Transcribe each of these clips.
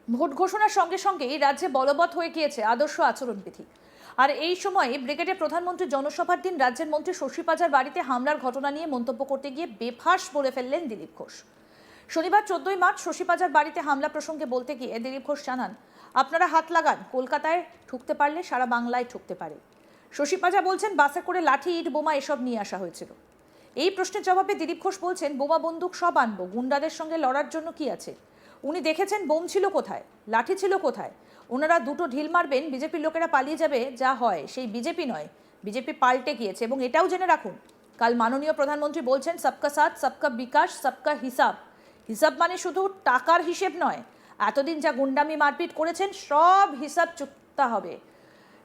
Vote ঘোষণার সঙ্গে সঙ্গেই রাজ্যে বলবৎ হয়ে গিয়েছে আদর্শ আচরণবিধি। আর এই সময়ে ব্রিগেডে প্রধানমন্ত্রী জনসভার দিন রাজ্যের মন্ত্রী শশী পাজার বাড়িতে হামলার ঘটনা নিয়ে মন্তব্য করতে গিয়ে বেফাঁস বলে ফেললেন দিলীপ ঘোষ। শনিবার 14ই মার্চ শশী পাজার বাড়িতে হামলা প্রসঙ্গে বলতে গিয়ে দিলীপ ঘোষ জানান, আপনারা হাত লাগান, কলকাতায় ঠুকতে পারলে সারা বাংলায় ঠুকতে পারে। শশী পাজা বলছেন, বাসে করে লাঠি, ইট, বোমা এসব নিয়ে আসা হয়েছিল। এই প্রশ্নের জবাবে দিলীপ ঘোষ বলছেন, বোমা বন্দুক সব আনবো, গুন্ডাদের সঙ্গে লড়ার জন্য কি আছে? উনি দেখেছেন বোম ছিল কোথায়, লাঠি ছিল কোথায়। ওনারা দুটো ঢিল মারবেন, বিজেপির লোকেরা পালিয়ে যাবে, যা হয় সেই বিজেপি নয়, বিজেপি পাল্টে গিয়েছে। এবং এটাও জেনে রাখুন, কাল মাননীয় প্রধানমন্ত্রী বলছেন, সবকা সাথ, সবকা বিকাশ, সবকা হিসাব। হিসাব মানে শুধু টাকার হিসেব নয়, এতদিন যা গুন্ডামি মারপিট করেছেন সব হিসাব চুকতে হবে।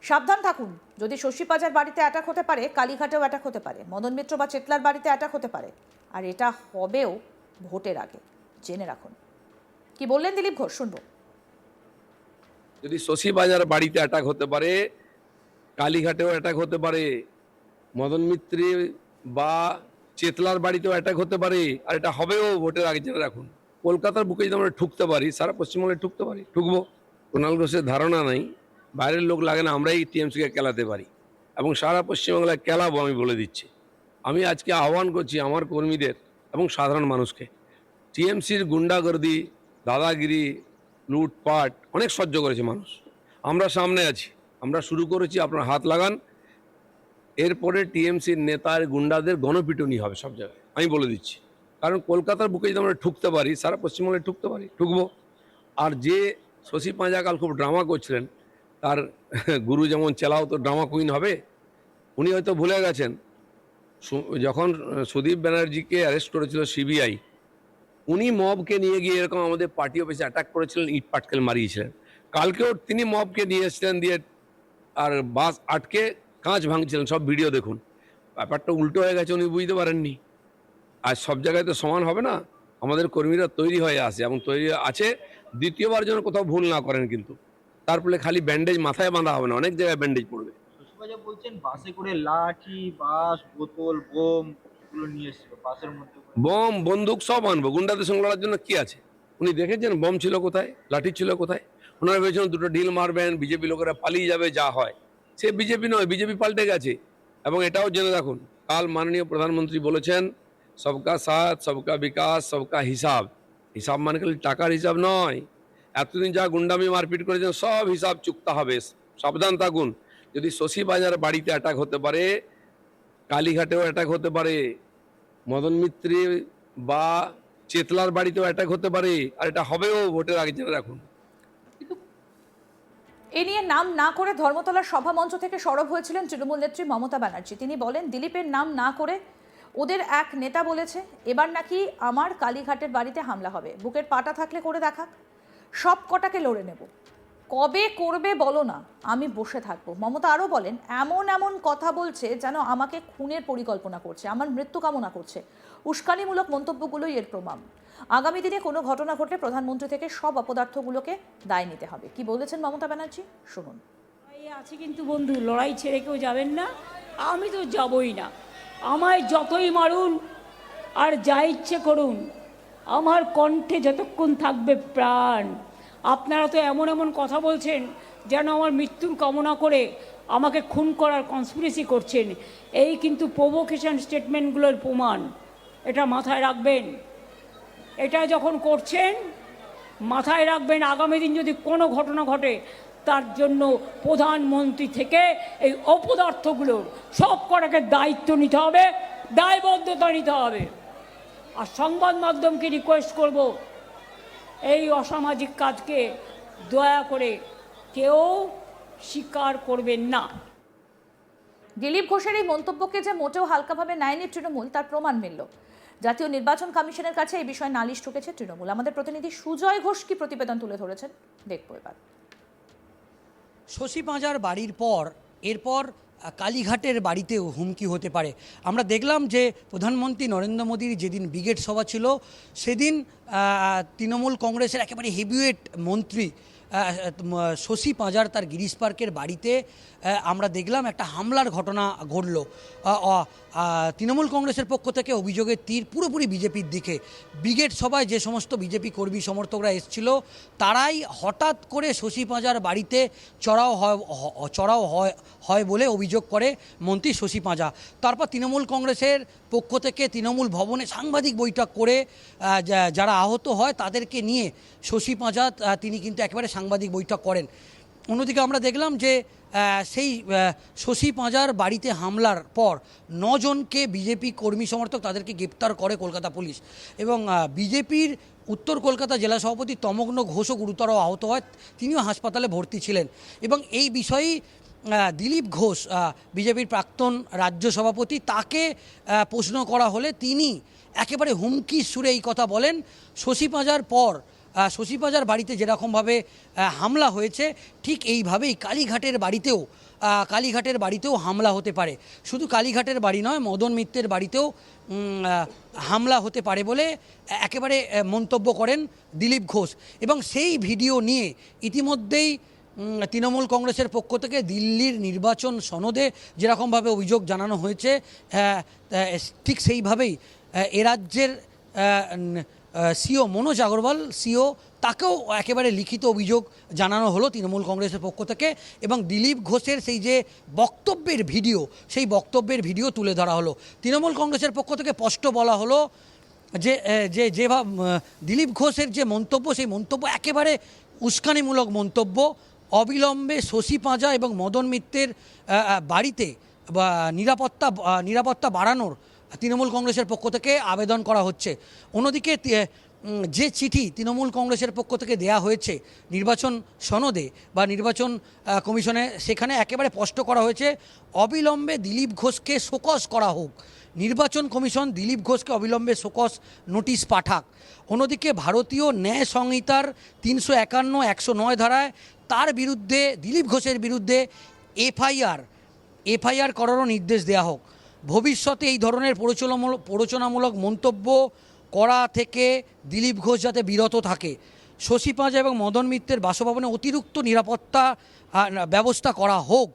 সাবধান থাকুন, যদি শশী পাজার বাড়িতে অ্যাটাক হতে পারে, কালীঘাটেও অ্যাটাক হতে পারে, মদন মিত্র বা চেতলার বাড়িতে অ্যাটাক হতে পারে, আর এটা হবেও ভোটের আগে, জেনে রাখুন। কি বললেন দিলীপ ঘোষ, শুনবো। যদি শশী বাজার বাড়িতে অ্যাটাক হতে পারে, কালীঘাটেও অ্যাটাক হতে পারে, মদন মিত্রে বা চেতলার বাড়িতেও অ্যাটাক হতে পারে, আর এটা হবেও ভোটের আগে, জেনে রাখুন। কলকাতার বুকে যদি আমরা ঠুকতে পারি, সারা পশ্চিমবঙ্গে ঠুকতে পারি, ঠুকবো। কুণাল ঘোষের ধারণা নাই, বাইরের লোক লাগে না, আমরাই টিএমসিকে কেলাতে পারি এবং সারা পশ্চিমবাংলায় কেলাবো, আমি বলে দিচ্ছি। আমি আজকে আহ্বান করছি আমার কর্মীদের এবং সাধারণ মানুষকে, টিএমসির গুন্ডাগর্দি, দাদাগিরি, লুটপাট অনেক সহ্য করেছে মানুষ। আমরা সামনে আছি, আমরা শুরু করেছি, আপনার হাত লাগান। এরপরে টিএমসির নেতার গুন্ডাদের গণপিটুনি হবে সব জায়গায়, আমি বলে দিচ্ছি। কারণ কলকাতার বুকে যদি আমরা ঠুকতে পারি, সারা পশ্চিমবঙ্গে ঠুকতে পারি, ঠুকবো। আর যে শশী পাঁজা কাল খুব ড্রামা করছিলেন, তার গুরু যেমন চেলাও তো ড্রামা কুইন হবে। উনি হয়তো ভুলে গেছেন, যখন সুদীপ ব্যানার্জিকে অ্যারেস্ট করেছিল সিবিআই, উনি মবকে নিয়ে গিয়ে এরকম আমাদের পার্টি অফিসে অ্যাটাক করেছিলেন, ইট পাটকেল মারিয়েছিলেন। কালকেও তিনি মবকে নিয়ে এসেছিলেন, দিয়ে আর বাস আটকে কাঁচ ভাঙছিলেন, সব ভিডিও দেখুন। ব্যাপারটা উল্টো হয়ে গেছে, উনি বুঝতে পারেননি। আর সব জায়গায় তো সমান হবে না, আমাদের কর্মীরা তৈরি হয়ে আসে এবং তৈরি আছে দ্বিতীয়বার যেন কোথাও ভুল না করেন। কিন্তু তার ফলে খালি ব্যান্ডেজ মাথায় বাঁধা হবে না, অনেক জায়গায় ব্যান্ডেজ পড়বে। শশীবাজা বলছেন বাসে করে লাঠি, বাঁশ, বোতল, বোম এগুলো নিয়ে এসেছিল বাসের মধ্যে করে। বম বন্দুক সব আনবো, গুন্ডাদের সঙ্গে লড়ার জন্য কি আছে? উনি দেখেছেন বম ছিল কোথায়, লাঠি ছিল কোথায়? ওনারা ভেবেছেন দুটো ঢিল মারবেন, বিজেপি লোকেরা পালিয়ে যাবে, যা হয়। সে বিজেপি নয়, বিজেপি পাল্টে গেছে। এবং এটাও জেনে রাখুন, কাল মাননীয় প্রধানমন্ত্রী বলেছেন, সবকা সাথ, সবকা বিকাশ, সবকা হিসাব। হিসাব মানে খালি টাকার হিসাব নয়, এতদিন যা গুন্ডামি মারপিট করেছেন সব হিসাব চুকতে হবে। সাবধান থাকুন, যদি শশী বাজার বাড়িতে অ্যাটাক হতে পারে, কালীঘাটেও অ্যাটাক হতে পারে, মদন মিত্রে বা চেতলার বাড়িতেও অ্যাটাক হতে পারে, আর এটা হবেও ভোটের আগে, জেনে রাখুন। এ নিয়ে নাম না করে ধর্মতলার সভামঞ্চ থেকে সরব হয়েছিলেন তৃণমূল নেত্রী মমতা ব্যানার্জি। তিনি বলেন, দিলীপের নাম না করে ওদের এক নেতা বলেছে এবার নাকি আমার কালীঘাটের বাড়িতে হামলা হবে, বুকের পাটা থাকলে করে দেখাক, সব কটাকে লড়ে নেব, কবে করবে বলো না, আমি বসে থাকবো। মমতা আরও বলেন, এমন এমন কথা বলছে যেন আমাকে খুনের পরিকল্পনা করছে, আমার মৃত্যু কামনা করছে। উস্কানিমূলক মন্তব্যগুলোই এর প্রমাণ। আগামী দিনে কোনো ঘটনা ঘটলে প্রধানমন্ত্রী থেকে সব অপদার্থগুলোকে দায় নিতে হবে। কি বলেছেন মমতা ব্যানার্জি, শুনুন। আছে কিন্তু বন্ধু, লড়াই ছেড়ে কেউ যাবেন না, আমি তো যাবই না। আমায় যতই মারুন আর যা ইচ্ছে করুন, আমার কণ্ঠে যতক্ষণ থাকবে প্রাণ। আপনারা তো এমন এমন কথা বলছেন যেন আমার মৃত্যুর কামনা করে আমাকে খুন করার কনস্পিরেসি করছেন। এই কিন্তু প্রভোকেশন স্টেটমেন্টগুলোর প্রমাণ, এটা মাথায় রাখবেন। এটা যখন করছেন মাথায় রাখবেন, আগামী দিন যদি কোনো ঘটনা ঘটে তার জন্য প্রধানমন্ত্রী থেকে এই অপদার্থগুলোর সব কটাকে দায়িত্ব নিতে হবে, দায়বদ্ধতা নিতে হবে। আর সংবাদ মাধ্যমকে রিকোয়েস্ট করব, এই অসামাজিক কাজকে দয়া করে কেউ স্বীকার করবেন না। দিলীপ ঘোষের এই মন্তব্যকে যে মোটেও হালকাভাবে নেয়নি তৃণমূল, তার প্রমাণ মিলল। জাতীয় নির্বাচন কমিশনের কাছে এই বিষয়ে নালিশ ঠুকেছে তৃণমূল। আমাদের প্রতিনিধি সুজয় ঘোষ কি প্রতিবেদন তুলে ধরেছেন, দেখবো এবার। শশী পাঁজার বাড়ির পর এরপর কালীঘাটের বাড়িতেও হুমকি হতে পারে। আমরা দেখলাম যে প্রধানমন্ত্রী নরেন্দ্র মোদীর যেদিন ব্রিগেড সভা ছিল, সেদিন তৃণমূল কংগ্রেসের একেবারে হেভিওয়েট মন্ত্রী শশী পাঁজার তার গিরিশ পার্কের বাড়িতে আমরা দেখলাম একটা হামলার ঘটনা ঘটল। তৃণমূল কংগ্রেসের পক্ষ থেকে অভিযোগের তীর পুরোপুরি বিজেপির দিকে। ব্রিগেড সভায় যে সমস্ত বিজেপি কর্মী সমর্থকরা এসেছিল তারাই হঠাৎ করে শশী পাঁজার বাড়িতে চড়াও হয় বলে অভিযোগ করে মন্ত্রী শশী পাঁজা। তারপর তৃণমূল কংগ্রেসের পক্ষ থেকে তৃণমূল ভবনে সাংবাদিক বৈঠক করে যারা আহত হয় তাদেরকে নিয়ে শশী পাঁজা তিনি কিন্তু একেবারে সাংবাদিক বৈঠক করেন। অন্যদিকে আমরা দেখলাম যে সেই শশী পাঁজার বাড়িতে হামলার পর 9 জনকে বিজেপি কর্মী সমর্থক তাদেরকে গ্রেপ্তার করে কলকাতা পুলিশ, এবং বিজেপির উত্তর কলকাতা জেলা সভাপতি তমগ্ন ঘোষও গুরুতর আহত হয়, তিনিও হাসপাতালে ভর্তি ছিলেন। এবং এই বিষয়েই দিলীপ ঘোষ বিজেপির প্রাক্তন রাজ্য সভাপতি, তাকে প্রশ্ন করা হলে তিনি একেবারে হুমকির সুরে এই কথা বলেন, শশী পাঁজার পর শশী পাঁজার বাড়িতে যেরকমভাবে হামলা হয়েছে ঠিক এইভাবেই কালীঘাটের বাড়িতেও হামলা হতে পারে। শুধু কালীঘাটের বাড়ি নয়, মদন মিত্রের বাড়িতেও হামলা হতে পারে বলে একেবারে মন্তব্য করেন দিলীপ ঘোষ। এবং সেই ভিডিও নিয়ে ইতিমধ্যেই তৃণমূল কংগ্রেসের পক্ষ থেকে দিল্লির নির্বাচন সনদে যেরকমভাবে অভিযোগ জানানো হয়েছে ঠিক সেইভাবেই এ রাজ্যের সিও মনোজ আগরওয়াল তাকেও একেবারে লিখিত অভিযোগ জানানো হলো তৃণমূল কংগ্রেসের পক্ষ থেকে। এবং দিলীপ ঘোষের সেই যে বক্তব্যের ভিডিও, সেই বক্তব্যের ভিডিও তুলে ধরা হলো। তৃণমূল কংগ্রেসের পক্ষ থেকে স্পষ্ট বলা হলো যে দিলীপ ঘোষের যে মন্তব্য, সেই মন্তব্য একেবারে উস্কানিমূলক মন্তব্য। অবিলম্বে শশী পাঁজা এবং মদন মিত্রের বাড়িতে নিরাপত্তা বাড়ানোর তৃণমূল কংগ্রেসের পক্ষ থেকে আবেদন করা হচ্ছে। অন্যদিকে যে চিঠি তৃণমূল কংগ্রেসের পক্ষ থেকে দেয়া হয়েছে নির্বাচন সনদে বা নির্বাচন কমিশনে, সেখানে একেবারে স্পষ্ট করা হয়েছে অবিলম্বে দিলীপ ঘোষকে শোকজ করা হোক। নির্বাচন কমিশন দিলীপ ঘোষকে অবিলম্বে শোকজ নোটিশ পাঠাক। অন্যদিকে ভারতীয় ন্যায় সংহিতার 351, 109 ধারায় তার বিরুদ্ধে, দিলীপ ঘোষের বিরুদ্ধে এফআইআর করারও নির্দেশ দেওয়া হোক। ভবিষ্যতে এই ধরনের প্ররোচনামূলক মন্তব্য করা থেকে দিলীপ ঘোষ যাতে বিরত থাকে। শশী পাঁজা এবং মদন মিত্রের বাসভবনে অতিরিক্ত নিরাপত্তা ব্যবস্থা করা হোক।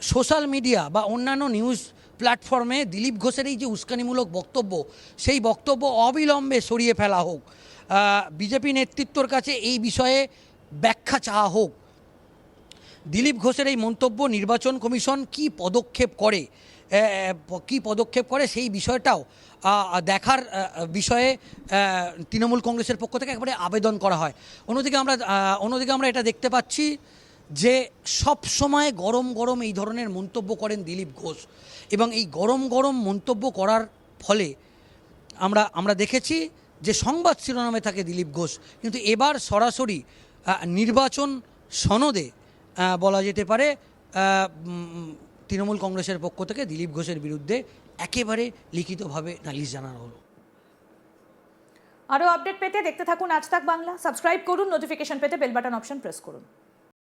সোশ্যাল মিডিয়া বা অন্যান্য নিউজ প্ল্যাটফর্মে দিলীপ ঘোষের এই যে উস্কানিমূলক বক্তব্য, সেই বক্তব্য অবিলম্বে সরিয়ে ফেলা হোক। বিজেপি নেতৃত্বর কাছে এই বিষয়ে ব্যাখ্যা চাওয়া হোক। দিলীপ ঘোষের এই মন্তব্য নির্বাচন কমিশন কি পদক্ষেপ করে সেই বিষয়টাও দেখার বিষয়ে তৃণমূল কংগ্রেসের পক্ষ থেকে একবারে আবেদন করা হয়। অন্যদিকে আমরা এটা দেখতে পাচ্ছি যে সব সময় গরম এই ধরনের মন্তব্য করেন দিলীপ ঘোষ, এবং এই গরম মন্তব্য করার ফলে আমরা দেখেছি যে সংবাদ শিরোনামে থাকে দিলীপ ঘোষ, কিন্তু এবার সরাসরি নির্বাচন সনদে বলা যেতে পারে তৃণমূল কংগ্রেসের পক্ষ থেকে দিলীপ ঘোষের বিরুদ্ধে একেবারে লিখিতভাবে নালিশ জানানো হলো। আরও আপডেট পেতে দেখতে থাকুন আজ তাক বাংলা। সাবস্ক্রাইব করুন, নোটিফিকেশন পেতে বেল বাটন অপশন প্রেস করুন।